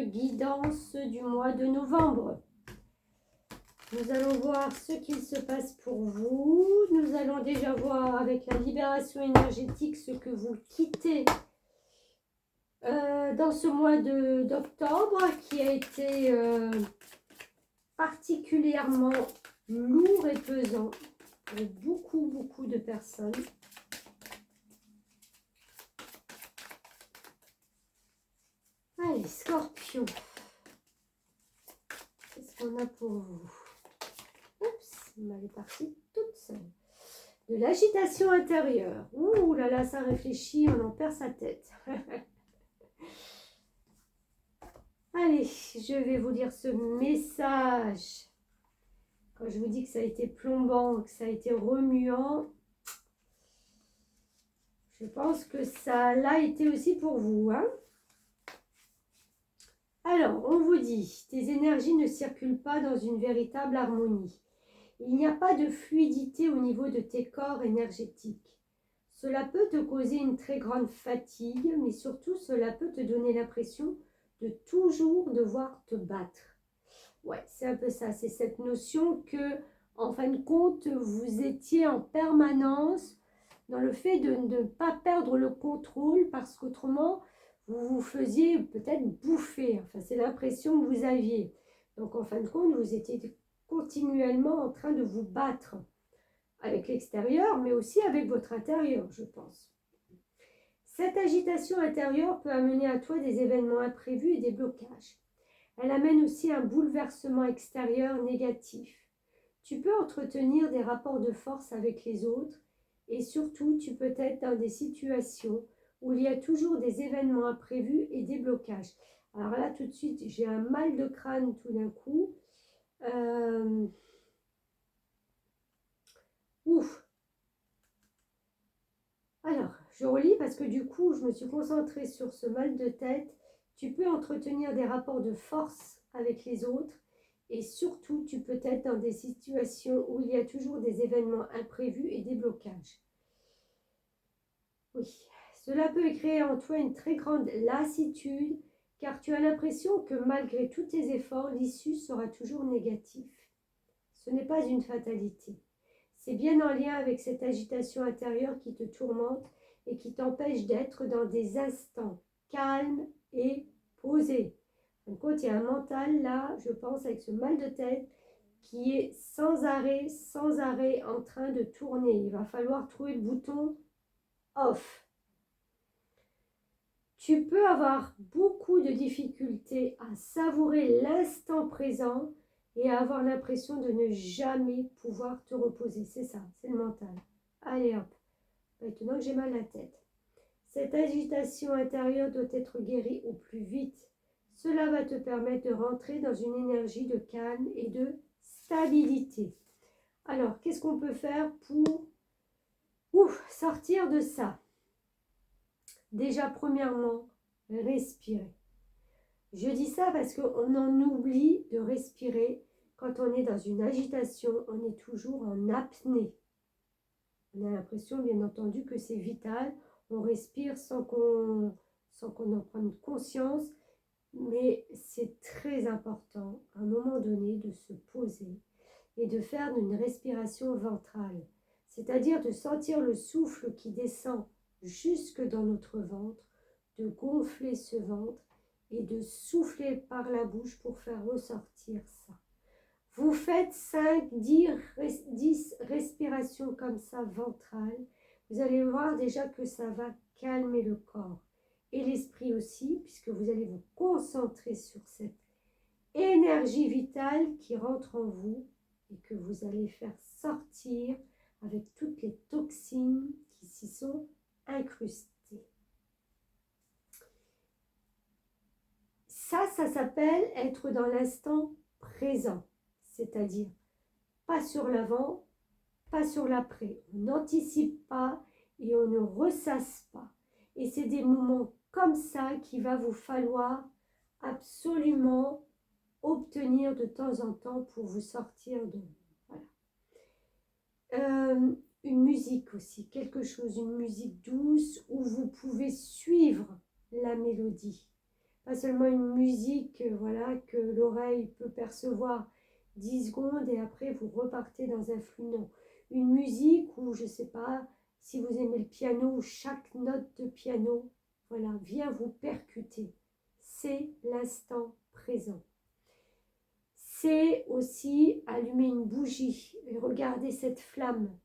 guidance du mois de novembre. Nous allons voir ce qu'il se passe pour vous. Nous allons déjà voir avec la libération énergétique ce que vous quittez dans ce mois d'octobre qui a été particulièrement lourd et pesant pour beaucoup de personnes. Allez, Scorpion, qu'est-ce qu'on a pour vous? Oups, elle est partie toute seule. De l'agitation intérieure. Ouh là là, ça réfléchit, on en perd sa tête. Allez, je vais vous lire ce message. Quand je vous dis que ça a été plombant, que ça a été remuant, je pense que ça l'a été aussi pour vous, hein? Alors, on vous dit, tes énergies ne circulent pas dans une véritable harmonie. Il n'y a pas de fluidité au niveau de tes corps énergétiques. Cela peut te causer une très grande fatigue, mais surtout cela peut te donner l'impression de toujours devoir te battre. Ouais, c'est un peu ça, c'est cette notion que, en fin de compte, vous étiez en permanence dans le fait de ne pas perdre le contrôle parce qu'autrement, vous vous faisiez peut-être bouffer. Enfin, c'est l'impression que vous aviez. Donc, en fin de compte, vous étiez continuellement en train de vous battre avec l'extérieur, mais aussi avec votre intérieur, je pense. Cette agitation intérieure peut amener à toi des événements imprévus et des blocages. Elle amène aussi un bouleversement extérieur négatif. Tu peux entretenir des rapports de force avec les autres et surtout, tu peux être dans des situations où il y a toujours des événements imprévus et des blocages. Alors là, tout de suite, j'ai un mal de crâne tout d'un coup. Ouf. Alors, je relis parce que du coup, je me suis concentrée sur ce mal de tête. Tu peux entretenir des rapports de force avec les autres et surtout, tu peux être dans des situations où il y a toujours des événements imprévus et des blocages. Oui, cela peut créer en toi une très grande lassitude car tu as l'impression que malgré tous tes efforts, l'issue sera toujours négative. Ce n'est pas une fatalité. C'est bien en lien avec cette agitation intérieure qui te tourmente et qui t'empêche d'être dans des instants calmes et posés. En compte, il y a un mental là, je pense, avec ce mal de tête qui est sans arrêt en train de tourner. Il va falloir trouver le bouton off. Tu peux avoir beaucoup de difficultés à savourer l'instant présent et à avoir l'impression de ne jamais pouvoir te reposer. C'est ça, c'est le mental. Allez hop, maintenant que j'ai mal à la tête. Cette agitation intérieure doit être guérie au plus vite. Cela va te permettre de rentrer dans une énergie de calme et de stabilité. Alors, qu'est-ce qu'on peut faire pour sortir de ça? Déjà, premièrement, respirer. Je dis ça parce qu'on en oublie de respirer. Quand on est dans une agitation, on est toujours en apnée. On a l'impression, bien entendu, que c'est vital. On respire sans qu'on en prenne conscience. Mais c'est très important, à un moment donné, de se poser et de faire une respiration ventrale. C'est-à-dire de sentir le souffle qui descend jusque dans notre ventre, de gonfler ce ventre et de souffler par la bouche pour faire ressortir ça. Vous faites 5, 10 respirations comme ça ventrales. Vous allez voir déjà que ça va calmer le corps et l'esprit aussi, puisque vous allez vous concentrer sur cette énergie vitale qui rentre en vous et que vous allez faire sortir avec toutes les toxines qui s'y sont incrustées. Ça s'appelle être dans l'instant présent, c'est-à-dire pas sur l'avant, pas sur l'après. On n'anticipe pas et on ne ressasse pas. Et c'est des moments comme ça qu'il va vous falloir absolument obtenir de temps en temps pour vous sortir de... Voilà. Une musique aussi, quelque chose, une musique douce où vous pouvez suivre la mélodie. pas seulement une musique voilà, que l'oreille peut percevoir 10 secondes et après vous repartez dans un flux. Non, une musique où, je ne sais pas, si vous aimez le piano, où chaque note de piano voilà, vient vous percuter. C'est l'instant présent. C'est aussi allumer une bougie et regarder cette flamme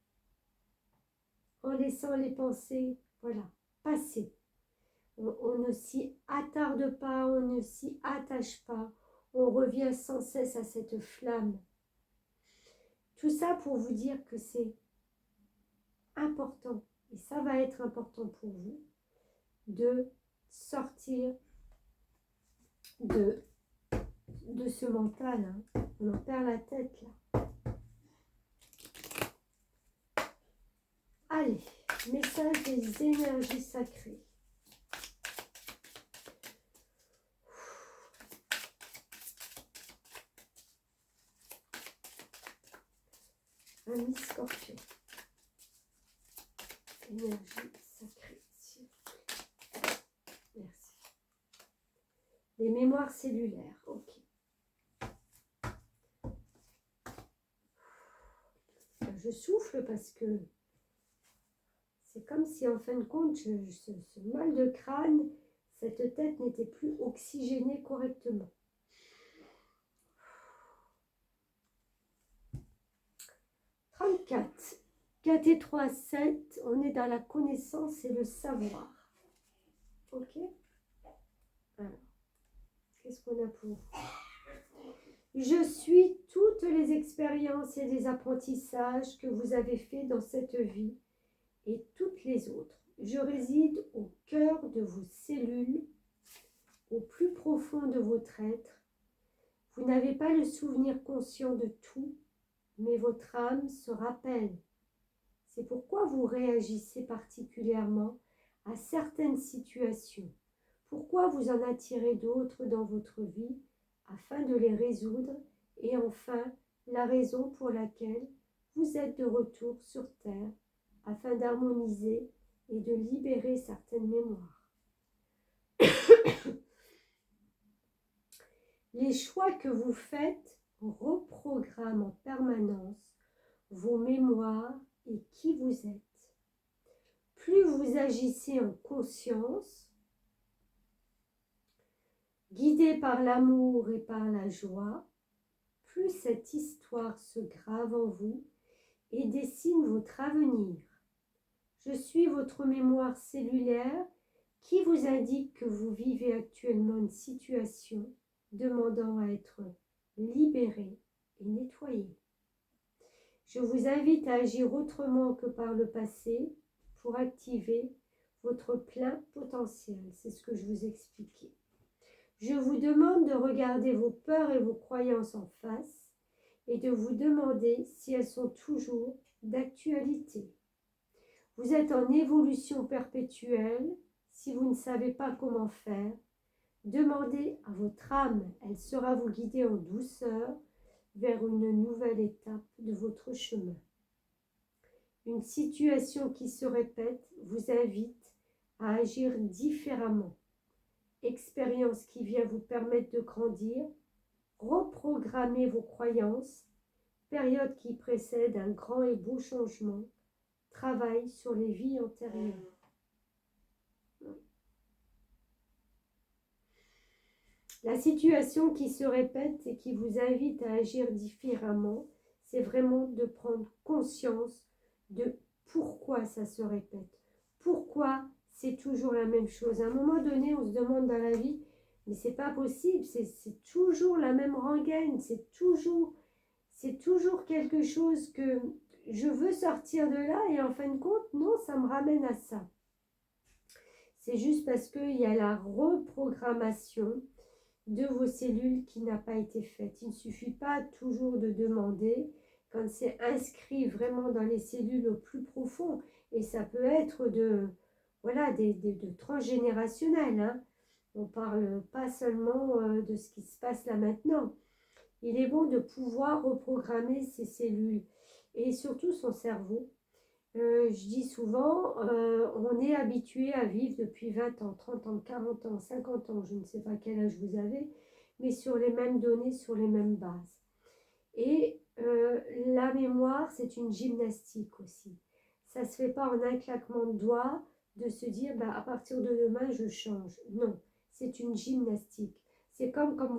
en laissant les pensées, voilà, passer. On ne s'y attarde pas, on ne s'y attache pas, on revient sans cesse à cette flamme. Tout ça pour vous dire que c'est important, et ça va être important pour vous, de sortir de ce mental. Hein. On en perd la tête là. Allez, message des énergies sacrées. Ami Scorpion. Énergie sacrée. Merci. Les mémoires cellulaires. Ok. Je souffle parce que c'est comme si en fin de compte, ce mal de crâne, cette tête n'était plus oxygénée correctement. 34. 4 et 3, 7. On est dans la connaissance et le savoir. Ok. Alors, qu'est-ce qu'on a pour vous? Je suis toutes les expériences et les apprentissages que vous avez faits dans cette vie et toutes les autres. Je réside au cœur de vos cellules, au plus profond de votre être. Vous n'avez pas le souvenir conscient de tout, mais votre âme se rappelle. C'est pourquoi vous réagissez particulièrement à certaines situations. Pourquoi vous en attirez d'autres dans votre vie afin de les résoudre, et enfin la raison pour laquelle vous êtes de retour sur Terre afin d'harmoniser et de libérer certaines mémoires. Les choix que vous faites reprogramment en permanence vos mémoires et qui vous êtes. Plus vous agissez en conscience, guidé par l'amour et par la joie, plus cette histoire se grave en vous et dessine votre avenir. Je suis votre mémoire cellulaire qui vous indique que vous vivez actuellement une situation demandant à être libérée et nettoyée. Je vous invite à agir autrement que par le passé pour activer votre plein potentiel. C'est ce que je vous expliquais. Je vous demande de regarder vos peurs et vos croyances en face et de vous demander si elles sont toujours d'actualité. Vous êtes en évolution perpétuelle. Si vous ne savez pas comment faire, demandez à votre âme. Elle saura vous guider en douceur vers une nouvelle étape de votre chemin. Une situation qui se répète vous invite à agir différemment. Expérience qui vient vous permettre de grandir, reprogrammer vos croyances, période qui précède un grand et beau changement, travail sur les vies antérieures. La situation qui se répète et qui vous invite à agir différemment, c'est vraiment de prendre conscience de pourquoi ça se répète. Pourquoi c'est toujours la même chose. À un moment donné, on se demande dans la vie, mais c'est pas possible, c'est toujours la même rengaine, c'est toujours quelque chose que je veux sortir de là et en fin de compte, non, ça me ramène à ça. C'est juste parce qu'il y a la reprogrammation de vos cellules qui n'a pas été faite. Il ne suffit pas toujours de demander quand c'est inscrit vraiment dans les cellules au plus profond. Et ça peut être de transgénérationnel. Hein. On ne parle pas seulement de ce qui se passe là maintenant. Il est bon de pouvoir reprogrammer ses cellules et surtout son cerveau Je dis souvent, on est habitué à vivre depuis 20 ans, 30 ans, 40 ans, 50 ans, je ne sais pas quel âge vous avez, mais sur les mêmes données, sur les mêmes bases. Et la mémoire, c'est une gymnastique aussi. Ça ne se fait pas en un claquement de doigts de se dire bah, à partir de demain, je change. Non, c'est une gymnastique. C'est comme quand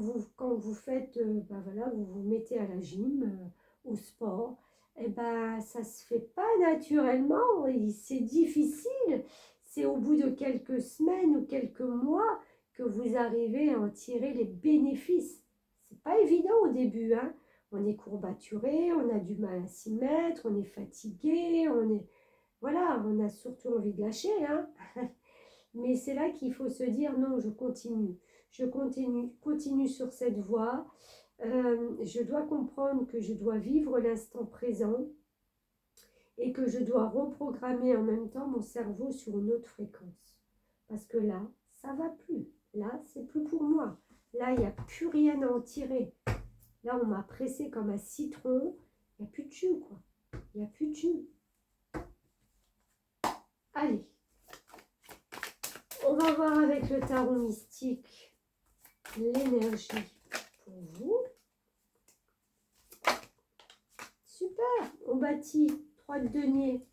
vous faites, bah voilà, vous vous mettez à la gym, au sport, et ben ça se fait pas naturellement, c'est difficile. C'est au bout de quelques semaines ou quelques mois que vous arrivez à en tirer les bénéfices. C'est pas évident au début, hein. On est courbaturé, on a du mal à s'y mettre, on est fatigué, voilà, on a surtout envie de lâcher, hein. Mais c'est là qu'il faut se dire non, je continue sur cette voie. Je dois comprendre que je dois vivre l'instant présent et que je dois reprogrammer en même temps mon cerveau sur une autre fréquence. Parce que là, ça va plus. Là, c'est plus pour moi. Là, il n'y a plus rien à en tirer. Là, on m'a pressé comme un citron. Il n'y a plus de jus, quoi. Il n'y a plus de jus. Allez. On va voir avec le tarot mystique l'énergie pour vous. Super. On bâtit 3 de denier.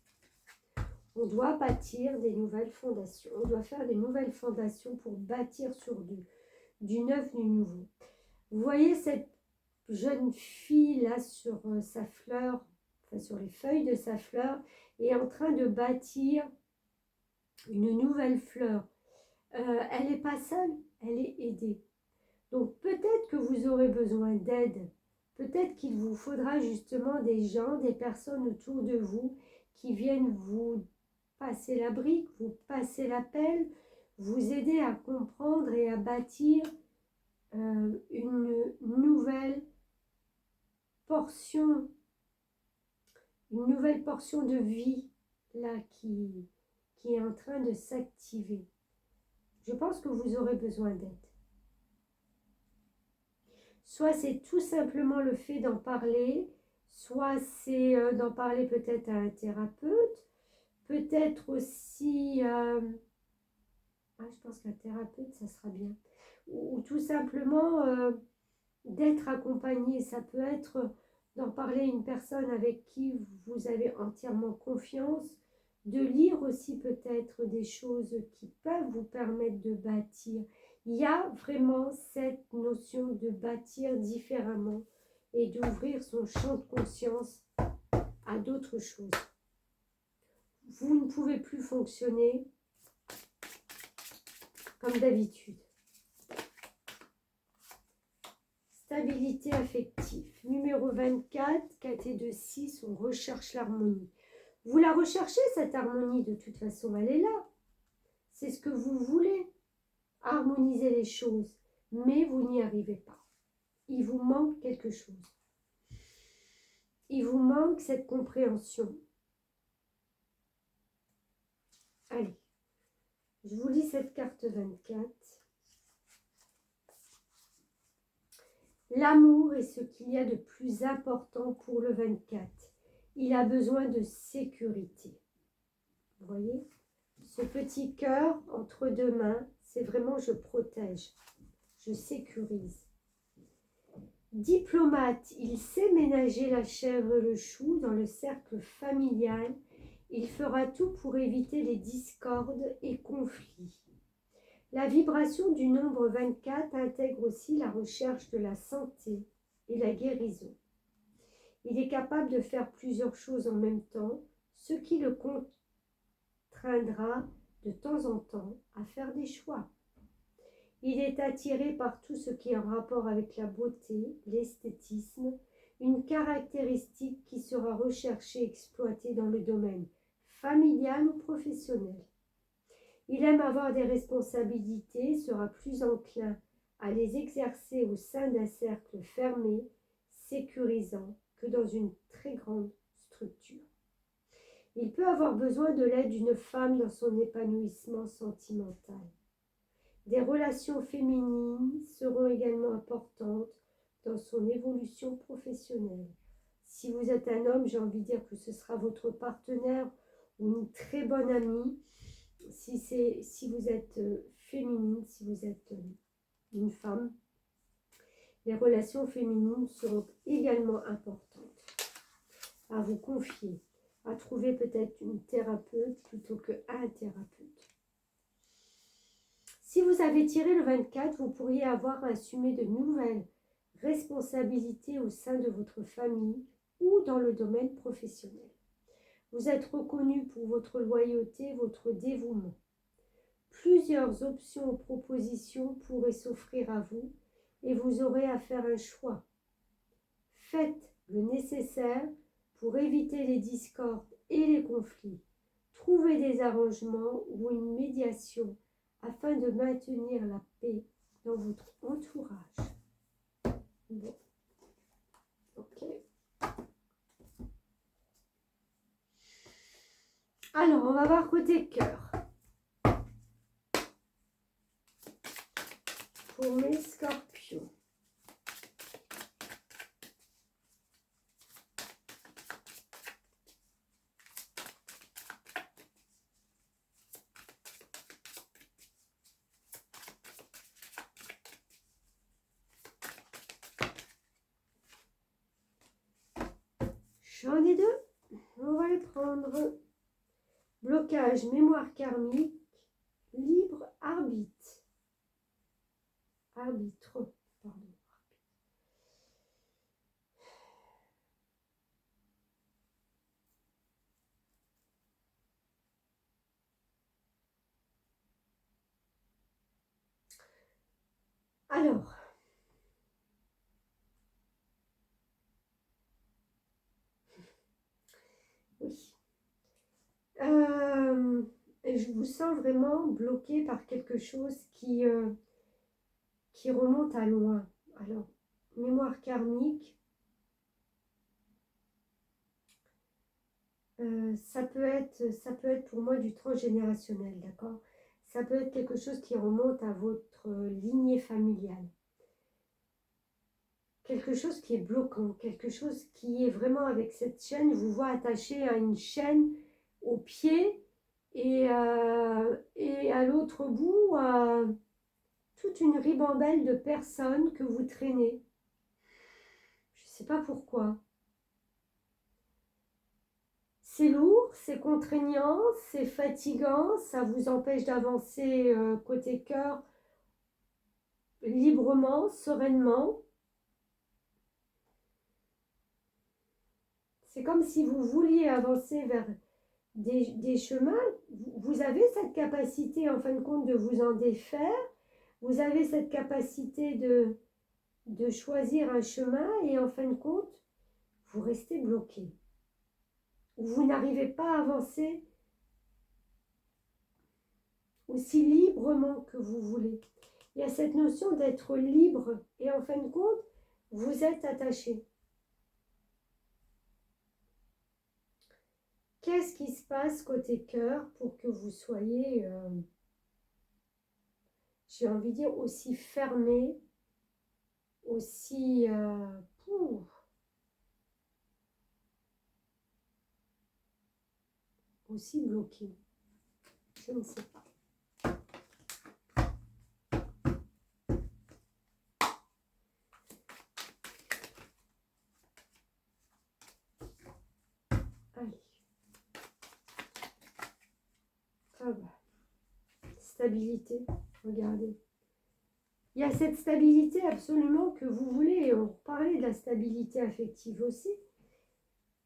On doit bâtir des nouvelles fondations. On doit faire des nouvelles fondations pour bâtir sur du neuf, du nouveau. Vous voyez cette jeune fille là sur sa fleur, enfin sur les feuilles de sa fleur, est en train de bâtir une nouvelle fleur. Elle n'est pas seule, elle est aidée. Donc peut-être que vous aurez besoin d'aide. Peut-être qu'il vous faudra justement des gens, des personnes autour de vous qui viennent vous passer la brique, vous passer la pelle, vous aider à comprendre et à bâtir une nouvelle portion de vie là qui est en train de s'activer. Je pense que vous aurez besoin d'aide. Soit c'est tout simplement le fait d'en parler, soit c'est d'en parler peut-être à un thérapeute, peut-être aussi, je pense qu'un thérapeute, ça sera bien, ou tout simplement d'être accompagné. Ça peut être d'en parler à une personne avec qui vous avez entièrement confiance, de lire aussi peut-être des choses qui peuvent vous permettre de bâtir. Il y a vraiment cette notion de bâtir différemment et d'ouvrir son champ de conscience à d'autres choses. Vous ne pouvez plus fonctionner comme d'habitude. Stabilité affective. Numéro 24, 4 et 2, 6, on recherche l'harmonie. Vous la recherchez, cette harmonie, de toute façon, elle est là. C'est ce que vous voulez, harmoniser les choses, mais vous n'y arrivez pas. Il vous manque quelque chose. Il vous manque cette compréhension. Allez, je vous lis cette carte 24. L'amour est ce qu'il y a de plus important pour le 24. Il a besoin de sécurité. Vous voyez ? Ce petit cœur entre deux mains, c'est vraiment je protège, je sécurise. Diplomate, il sait ménager la chèvre et le chou dans le cercle familial. Il fera tout pour éviter les discordes et conflits. La vibration du nombre 24 intègre aussi la recherche de la santé et la guérison. Il est capable de faire plusieurs choses en même temps, ce qui le contraindra de temps en temps à faire des choix. Il est attiré par tout ce qui est en rapport avec la beauté, l'esthétisme, une caractéristique qui sera recherchée et exploitée dans le domaine familial ou professionnel. Il aime avoir des responsabilités, sera plus enclin à les exercer au sein d'un cercle fermé, sécurisant, que dans une très grande structure. Il peut avoir besoin de l'aide d'une femme dans son épanouissement sentimental. Des relations féminines seront également importantes dans son évolution professionnelle. Si vous êtes un homme, j'ai envie de dire que ce sera votre partenaire ou une très bonne amie, si vous êtes féminine, si vous êtes une femme, les relations féminines seront également importantes à vous confier, à trouver peut-être une thérapeute plutôt qu'un thérapeute. Si vous avez tiré le 24, vous pourriez avoir à assumer de nouvelles responsabilités au sein de votre famille ou dans le domaine professionnel. Vous êtes reconnu pour votre loyauté, votre dévouement. Plusieurs options ou propositions pourraient s'offrir à vous et vous aurez à faire un choix. Faites le nécessaire pour éviter les discordes et les conflits. Trouvez des arrangements ou une médiation afin de maintenir la paix dans votre entourage. Bon, ok. Alors, on va voir côté cœur. Pour mes scorpions. J'en ai deux. On va les prendre. Blocage, mémoire karmique, libre arbitre. Arbitre, pardon. Alors, oui. Je vous sens vraiment bloqué par quelque chose qui remonte à loin. Alors, mémoire karmique, ça peut être pour moi du transgénérationnel, d'accord? Ça peut être quelque chose qui remonte à votre lignée familiale. Quelque chose qui est bloquant, quelque chose qui est vraiment avec cette chaîne, vous voit attaché à une chaîne au pied et à l'autre bout, toute une ribambelle de personnes que vous traînez. Je ne sais pas pourquoi. C'est lourd, c'est contraignant, c'est fatigant, ça vous empêche d'avancer côté cœur librement, sereinement. C'est comme si vous vouliez avancer vers des chemins. Vous avez cette capacité, en fin de compte, de vous en défaire. Vous avez cette capacité de choisir un chemin et, en fin de compte, vous restez bloqué. Vous n'arrivez pas à avancer aussi librement que vous voulez. Il y a cette notion d'être libre et, en fin de compte, vous êtes attaché. Qu'est-ce qui se passe côté cœur pour que vous soyez, j'ai envie de dire, aussi fermé, aussi, aussi bloqué? Je ne sais pas. Allez. Ah bah. Stabilité, regardez. Il y a cette stabilité absolument que vous voulez, et on parlait de la stabilité affective aussi.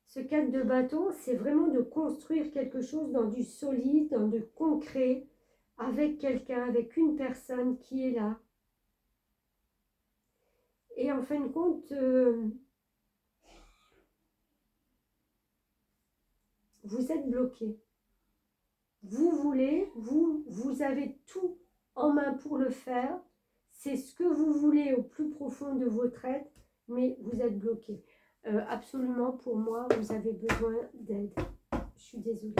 Ce 4 de bâton, c'est vraiment de construire quelque chose dans du solide, dans du concret, avec quelqu'un, avec une personne qui est là. Et en fin de compte, vous êtes bloqué. Vous voulez, vous avez tout en main pour le faire. C'est ce que vous voulez au plus profond de votre être, mais vous êtes bloqué. Absolument, pour moi, vous avez besoin d'aide. Je suis désolée.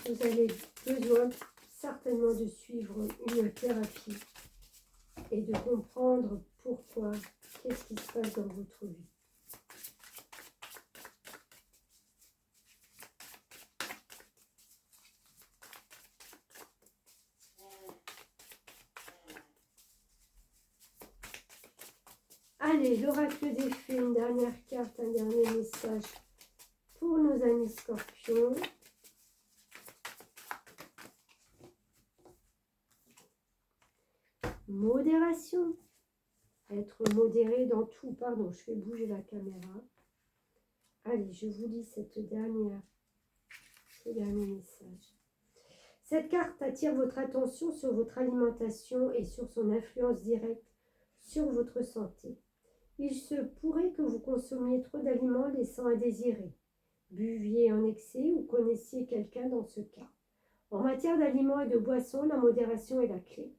Vous avez besoin certainement de suivre une thérapie et de comprendre pourquoi, qu'est-ce qui se passe dans votre vie. Allez, l'oracle des fées, une dernière carte, un dernier message pour nos amis scorpions. Modération. Être modéré dans tout. Pardon, je fais bouger la caméra. Allez, je vous lis ce dernier message. Cette carte attire votre attention sur votre alimentation et sur son influence directe sur votre santé. Il se pourrait que vous consommiez trop d'aliments laissant à désirer, buviez en excès ou connaissiez quelqu'un dans ce cas. En matière d'aliments et de boissons, la modération est la clé.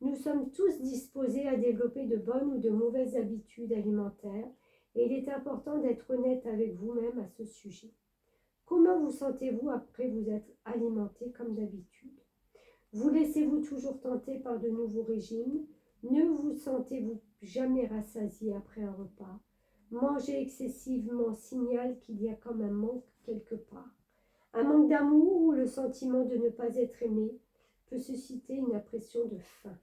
Nous sommes tous disposés à développer de bonnes ou de mauvaises habitudes alimentaires et il est important d'être honnête avec vous-même à ce sujet. Comment vous sentez-vous après vous être alimenté comme d'habitude? Vous laissez-vous toujours tenter par de nouveaux régimes? Ne vous sentez-vous jamais rassasié après un repas? Manger excessivement signale qu'il y a comme un manque quelque part. Un manque d'amour ou le sentiment de ne pas être aimé peut susciter une impression de faim.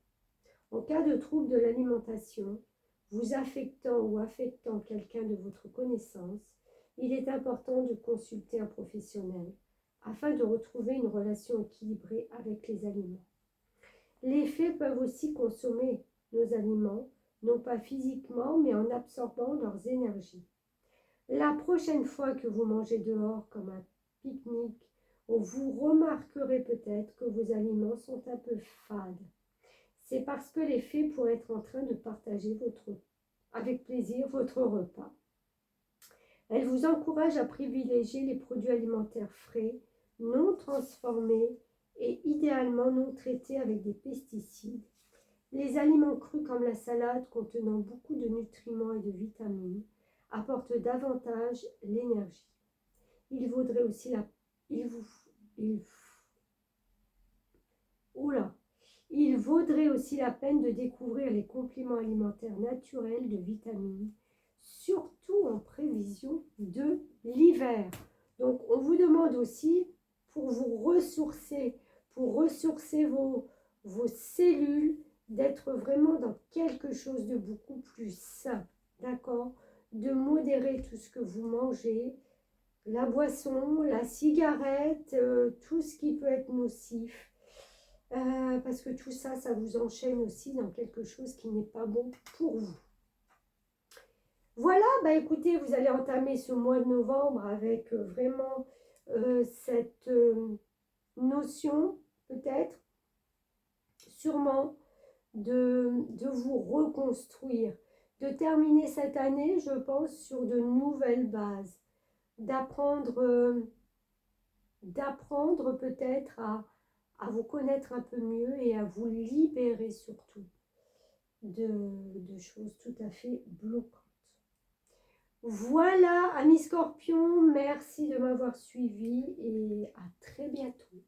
En cas de trouble de l'alimentation, vous affectant ou affectant quelqu'un de votre connaissance, il est important de consulter un professionnel afin de retrouver une relation équilibrée avec les aliments. Les fées peuvent aussi consommer nos aliments, non pas physiquement, mais en absorbant leurs énergies. La prochaine fois que vous mangez dehors comme un pique-nique, vous remarquerez peut-être que vos aliments sont un peu fades. C'est parce que les fées pourraient être en train de partager avec plaisir votre repas. Elles vous encouragent à privilégier les produits alimentaires frais, non transformés et idéalement non traités avec des pesticides. Les aliments crus comme la salade contenant beaucoup de nutriments et de vitamines apportent davantage l'énergie. Il vaudrait aussi la peine de découvrir les compléments alimentaires naturels de vitamines, surtout en prévision de l'hiver. Donc, on vous demande aussi, pour vous ressourcer, pour ressourcer vos cellules, d'être vraiment dans quelque chose de beaucoup plus sain, d'accord? De modérer tout ce que vous mangez, la boisson, la cigarette, tout ce qui peut être nocif. Parce que tout ça, ça vous enchaîne aussi dans quelque chose qui n'est pas bon pour vous. Voilà, bah écoutez, vous allez entamer ce mois de novembre avec vraiment cette notion, peut-être, sûrement, de vous reconstruire, de terminer cette année, je pense, sur de nouvelles bases, d'apprendre peut-être à vous connaître un peu mieux et à vous libérer surtout de choses tout à fait bloquantes. Voilà, amis scorpions, merci de m'avoir suivi et à très bientôt.